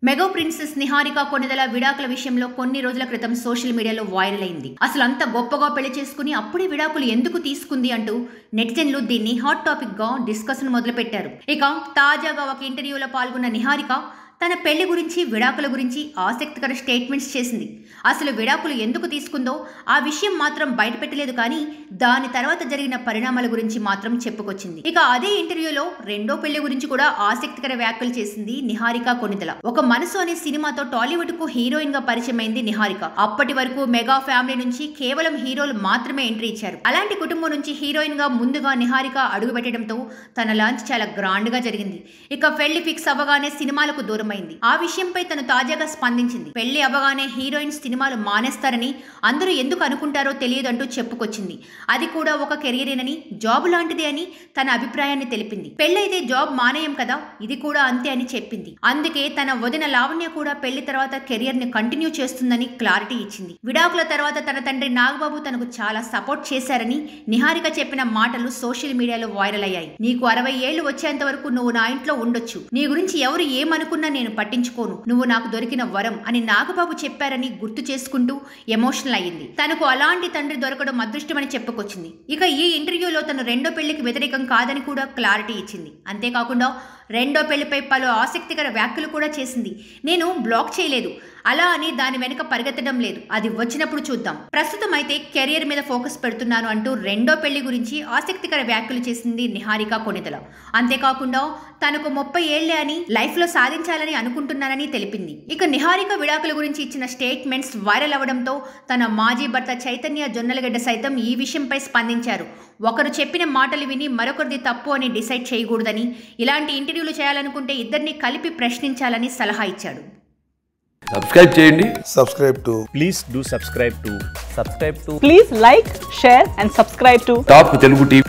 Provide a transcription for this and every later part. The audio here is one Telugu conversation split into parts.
మెగా ప్రిన్సెస్ నిహారిక కొనిదెల విడాకుల విషయంలో కొన్ని రోజుల క్రితం సోషల్ మీడియాలో వైరల్ అయింది. అసలు అంత గొప్పగా పెళ్లి చేసుకుని అప్పుడే విడాకులు ఎందుకు తీసుకుంది అంటూ నెటిజన్లు దీన్ని హాట్ టాపిక్ గా డిస్కషన్ మొదలుపెట్టారు. ఇక తాజాగా ఒక ఇంటర్వ్యూలో పాల్గొన్న నిహారిక తన పెళ్లి గురించి విడాకుల గురించి ఆసక్తికర స్టేట్మెంట్స్ చేసింది. అసలు విడాకులు ఎందుకు తీసుకుందో ఆ విషయం మాత్రం బయటపెట్టలేదు, కానీ దాని తర్వాత జరిగిన పరిణామాల గురించి మాత్రం చెప్పుకొచ్చింది. ఇక అదే ఇంటర్వ్యూలో రెండో పెళ్లి గురించి కూడా ఆసక్తికర వ్యాఖ్యలు చేసింది నిహారిక కొనిదెల. ఒక మనసు అనే సినిమాతో టాలీవుడ్ కు హీరోయిన్ గా పరిచయం అయింది నిహారిక. అప్పటి వరకు మెగా ఫ్యామిలీ నుంచి కేవలం హీరోలు మాత్రమే ఎంట్రీ ఇచ్చారు. అలాంటి కుటుంబం నుంచి హీరోయిన్ గా ముందుగా నిహారిక అడుగు పెట్టడంతో తన లాంచ్ చాలా గ్రాండ్ గా జరిగింది. ఇక పెళ్లి ఫిక్స్ అవ్వగానే సినిమాలకు దూరం అయింది. ఆ విషయంపై తను తాజాగా స్పందించింది. పెళ్లి అవ్వగానే హీరోయిన్స్ సినిమాలు మానేస్తారని అందరూ ఎందుకు అనుకుంటారో తెలియదంటూ చెప్పుకొచ్చింది. అది కూడా ఒక కెరీరేనని, జాబ్ లాంటిది అని తన అభిప్రాయాన్ని తెలిపింది. పెళ్లైతే జాబ్ మానేయం కదా, ఇది కూడా అంతే అని చెప్పింది. అందుకే తన వదిన లావణ్య కూడా పెళ్లి తర్వాత కెరియర్ ని కంటిన్యూ చేస్తుందని క్లారిటీ ఇచ్చింది. విడాకుల తర్వాత తన తండ్రి నాగబాబు తనకు చాలా సపోర్ట్ చేశారని నిహారిక చెప్పిన మాటలు సోషల్ మీడియాలో వైరల్ అయ్యాయి. నీకు 60 ఏళ్లు వచ్చేంత వరకు నువ్వు నా ఇంట్లో ఉండొచ్చు, నీ గురించి ఎవరు ఏమనుకున్నా నేను పట్టించుకోను, నువ్వు నాకు దొరికిన వరం అని నాగబాబు చెప్పారని గుర్తు చేసుకుంటూ ఎమోషనల్ అయ్యింది. తనకు అలాంటి తండ్రి దొరకడం అదృష్టమని చెప్పుకొచ్చింది. ఇక ఈ ఇంటర్వ్యూలో తను రెండో పెళ్లికి వ్యతిరేకం కాదని కూడా క్లారిటీ ఇచ్చింది. అంతేకాకుండా రెండో పెళ్లిపై పలు ఆసక్తికర వ్యాఖ్యలు కూడా చేసింది. నేను బ్లాక్ చేయలేదు, అలా అని దాని వెనుక పరిగెత్తడం లేదు, అది వచ్చినప్పుడు చూద్దాం, ప్రస్తుతం అయితే కెరియర్ మీద ఫోకస్ పెడుతున్నాను అంటూ రెండో పెళ్లి గురించి ఆసక్తికర వ్యాఖ్యలు చేసింది నిహారిక కొనిదెల. అంతేకాకుండా తనకు 30 ఏళ్లే అని, లైఫ్ లో సాధించాలని అనుకుంటున్నానని తెలిపింది. ఇక నిహారిక విడాకుల గురించి ఇచ్చిన స్టేట్మెంట్స్ వైరల్ అవడంతో తన మాజీ భర్త చైతన్య జొన్నలగడ్డ సైతం ఈ విషయంపై స్పందించారు. ఒకరు చెప్పిన మాటలు విని మరొకరిది తప్పు అని డిసైడ్ చేయకూడదని, ఇలాంటి ఇంటర్వ్యూలు చేయాలనుకుంటే ఇద్దరిని కలిపి ప్రశ్నించాలని సలహా ఇచ్చాడు. సబ్స్క్రైబ్ చేయండి. Please do subscribe to. Please like, share and subscribe to top Telugu TV.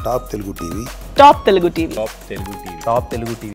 Top Telugu TV.